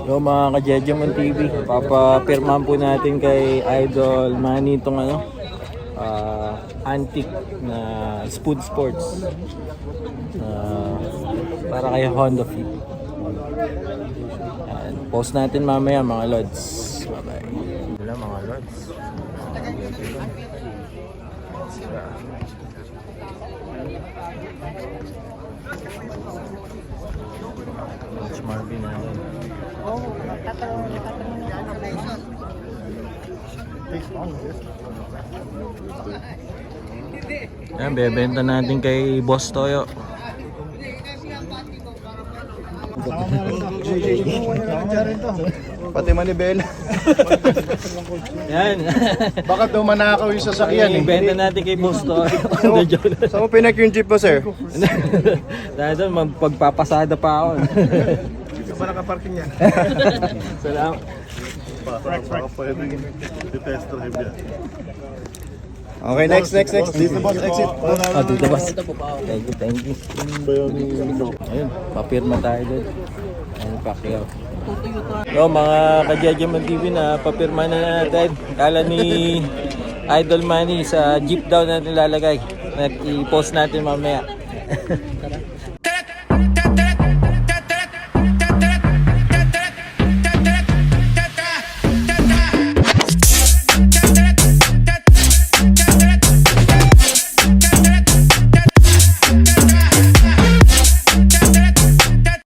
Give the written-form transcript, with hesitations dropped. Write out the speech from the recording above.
Yo mga ka-Jejemon TV, papapirmahan po natin kay Idol Manny itong antique na Spoon Sports para kay Honda Fit. Yan, post natin mamaya mga lods. Bye bye. Wala mga lods. Watch Marvin natin. Yan, bebenta natin kay Boss Toyo. Pati manibela. Yan. Baka daw manakaw yung sasakyan eh. Benta natin kay Boss Toyo. Saan mo pinak yung jeep mo, sir? Dahil doon, magpapasada pa ako. Hindi ka ba nakaparking yan? Salamat. Baka pwede i-test drive yan. Okay, next. Dito boss, exit. Dito ba? Thank you. Ayun, papirma tayo doon. Ayun, Pacquiao. Yo, mga ka-Jejemon TV na papirma na natin. Kala ni Idol Manny sa jeep daw natin lalagay. I-post natin mamaya.